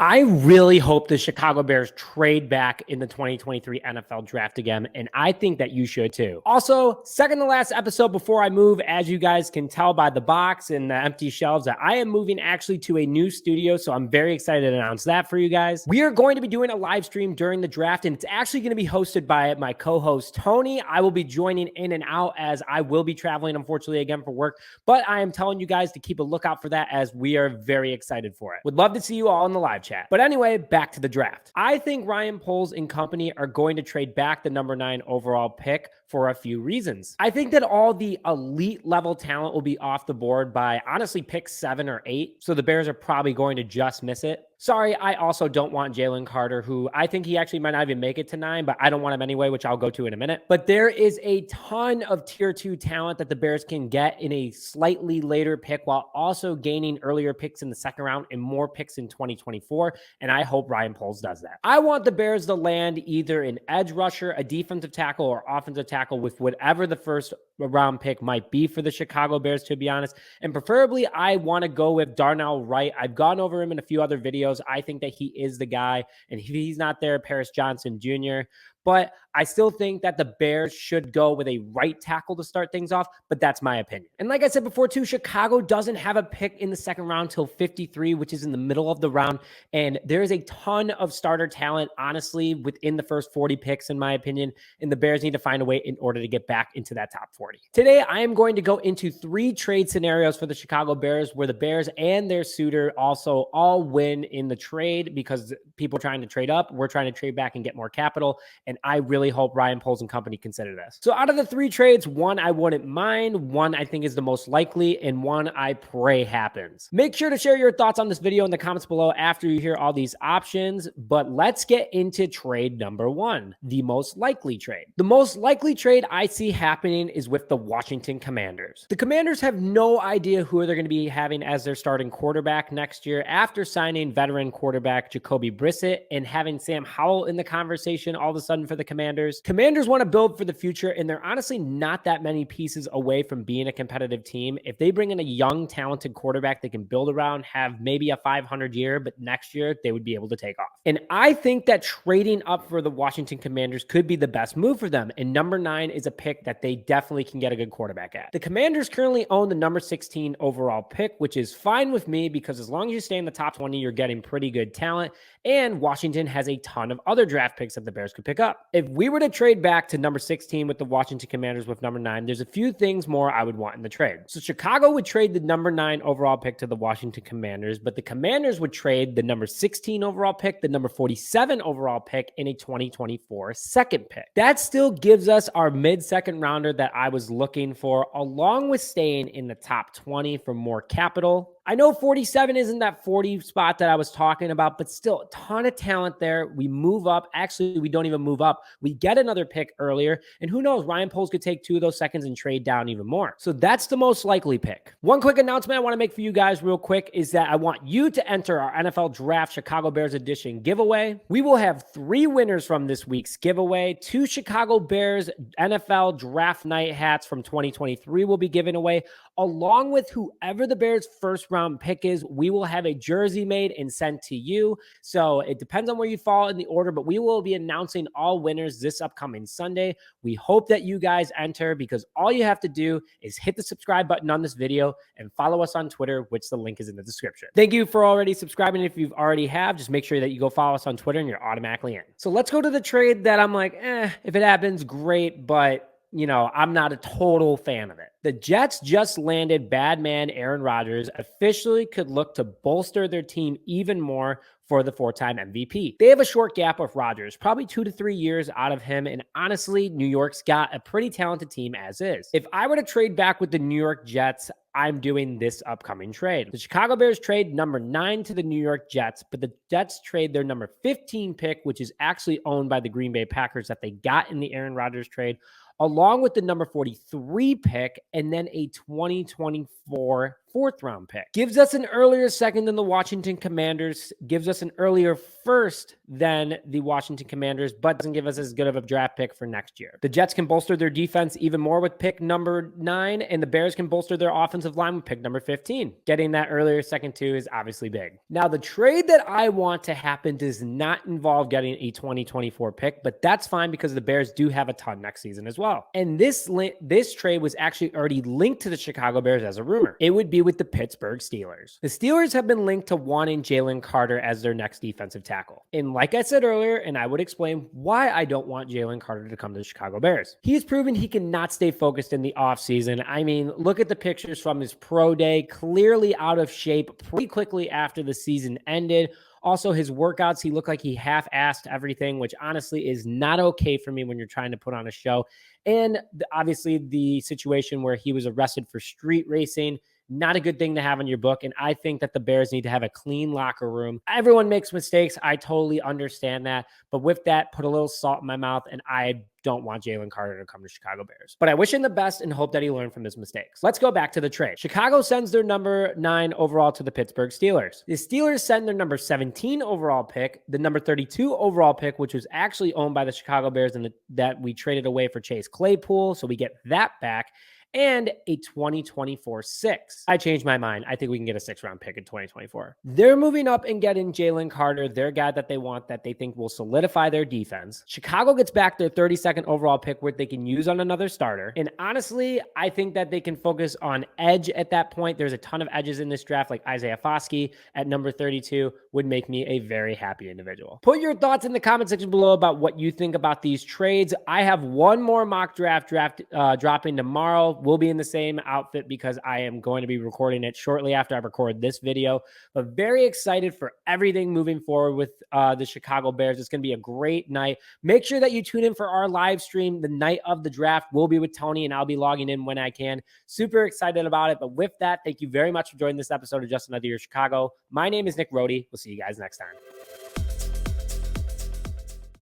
I really hope the Chicago Bears trade back in the 2023 NFL draft again, and I think that you should too. Also, second to last episode before I move, as you guys can tell by the box and the empty shelves, that I am moving actually to a new studio, so I'm very excited to announce that for you guys. We are going to be doing a live stream during the draft, and it's actually going to be hosted by my co-host Tony. I will be joining in and out as I will be traveling, unfortunately, again for work, but I am telling you guys to keep a lookout for that as we are very excited for it. Would love to see you all in the live chat. But anyway, back to the draft. I think Ryan Poles and company are going to trade back the number 9 overall pick for a few reasons. I think that all the elite level talent will be off the board by honestly pick 7 or 8. So the Bears are probably going to just miss it. Sorry, I also don't want Jalen Carter, who I think he actually might not even make it to 9, but I don't want him anyway, which I'll go to in a minute. But there is a ton of tier 2 talent that the Bears can get in a slightly later pick while also gaining earlier picks in the second round and more picks in 2024. And I hope Ryan Poles does that. I want the Bears to land either an edge rusher, a defensive tackle, or offensive tackle with whatever the first round pick might be for the Chicago Bears, to be honest. And preferably, I want to go with Darnell Wright. I've gone over him in a few other videos. I think that he is the guy. And if he's not there, Paris Johnson Jr. But I still think that the Bears should go with a right tackle to start things off, but that's my opinion. And like I said before too, Chicago doesn't have a pick in the second round till 53, which is in the middle of the round. And there is a ton of starter talent, honestly, within the first 40 picks, in my opinion. And the Bears need to find a way in order to get back into that top 40. Today, I am going to go into 3 trade scenarios for the Chicago Bears where the Bears and their suitor also all win in the trade because people are trying to trade up. We're trying to trade back and get more capital. And I really hope Ryan Poles and company consider this. So out of the 3 trades, one I wouldn't mind, one I think is the most likely, and one I pray happens. Make sure to share your thoughts on this video in the comments below after you hear all these options, but let's get into trade number 1, the most likely trade. The most likely trade I see happening is with the Washington Commanders. The Commanders have no idea who they're going to be having as their starting quarterback next year after signing veteran quarterback Jaquan Brisker and having Sam Howell in the conversation all of a sudden for the Commanders. Commanders want to build for the future, and they're honestly not that many pieces away from being a competitive team. If they bring in a young, talented quarterback they can build around, have maybe a 500 year, but next year they would be able to take off. And I think that trading up for the Washington Commanders could be the best move for them. And number 9 is a pick that they definitely can get a good quarterback at. The Commanders currently own the number 16 overall pick, which is fine with me because as long as you stay in the top 20, you're getting pretty good talent. And Washington has a ton of other draft picks that the Bears could pick up. If we were to trade back to number 16 with the Washington Commanders with number 9, there's a few things more I would want in the trade. So Chicago would trade the number 9 overall pick to the Washington Commanders, but the Commanders would trade the number 16 overall pick, the number 47 overall pick, and a 2024 second pick. That still gives us our mid-second rounder that I was looking for, along with staying in the top 20 for more capital. I know 47 isn't that 40 spot that I was talking about, but still a ton of talent there. We move up. Actually, we don't even move up. We get another pick earlier, and who knows, Ryan Poles could take 2 of those seconds and trade down even more. So that's the most likely pick. One quick announcement I want to make for you guys real quick is that I want you to enter our NFL Draft Chicago Bears Edition giveaway. We will have 3 winners from this week's giveaway. 2 Chicago Bears NFL Draft Night hats from 2023 will be given away, along with whoever the Bears' first round pick is. We will have a jersey made and sent to you. So it depends on where you fall in the order, but we will be announcing all winners this upcoming Sunday. We hope that you guys enter because all you have to do is hit the subscribe button on this video and follow us on Twitter, which the link is in the description. Thank you for already subscribing. If you've already have, just make sure that you go follow us on Twitter and you're automatically in. So let's go to the trade that I'm like, if it happens, great, but you know, I'm not a total fan of it. The Jets just landed bad man Aaron Rodgers, officially could look to bolster their team even more for the 4-time MVP. They have a short gap with Rodgers, probably 2 to 3 years out of him. And honestly, New York's got a pretty talented team as is. If I were to trade back with the New York Jets, I'm doing this upcoming trade. The Chicago Bears trade number 9 to the New York Jets, but the Jets trade their number 15 pick, which is actually owned by the Green Bay Packers that they got in the Aaron Rodgers trade, along with the number 43 pick and then a 2024 4th round pick. Gives us an earlier second than the Washington Commanders, gives us an earlier first than the Washington Commanders, but doesn't give us as good of a draft pick for next year. The Jets can bolster their defense even more with pick number 9, and the Bears can bolster their offensive line with pick number 15. Getting that earlier second too is obviously big. Now, the trade that I want to happen does not involve getting a 2024 pick, but that's fine because the Bears do have a ton next season as well. And this trade was actually already linked to the Chicago Bears as a rumor. It would be with the Pittsburgh Steelers. The Steelers have been linked to wanting Jalen Carter as their next defensive tackle. And like I said earlier, and I would explain why I don't want Jalen Carter to come to the Chicago Bears. He's proven he cannot stay focused in the offseason. I mean, look at the pictures from his pro day, clearly out of shape pretty quickly after the season ended. Also, his workouts, he looked like he half-assed everything, which honestly is not okay for me when you're trying to put on a show. And obviously the situation where he was arrested for street racing, not a good thing to have in your book. And I think that the Bears need to have a clean locker room. Everyone makes mistakes. I totally understand that. But with that, put a little salt in my mouth. And I don't want Jalen Carter to come to Chicago Bears. But I wish him the best and hope that he learned from his mistakes. Let's go back to the trade. Chicago sends their number 9 overall to the Pittsburgh Steelers. The Steelers send their number 17 overall pick, the number 32 overall pick, which was actually owned by the Chicago Bears and that we traded away for Chase Claypool. So we get that back. And a 2024 6. I changed my mind. I think we can get a 6th round pick in 2024. They're moving up and getting Jalen Carter, their guy that they want, that they think will solidify their defense. Chicago gets back their 32nd overall pick, where they can use on another starter. And honestly, I think that they can focus on edge at that point. There's a ton of edges in this draft, like Isaiah Foskey at number 32 would make me a very happy individual. Put your thoughts in the comment section below about what you think about these trades. I have one more mock draft dropping tomorrow. We'll be in the same outfit because I am going to be recording it shortly after I record this video. But very excited for everything moving forward with the Chicago Bears. It's going to be a great night. Make sure that you tune in for our live stream the night of the draft. We'll be with Tony, and I'll be logging in when I can. Super excited about it. But with that, thank you very much for joining this episode of Just Another Year Chicago. My name is Nick Rohde. We'll see you guys next time.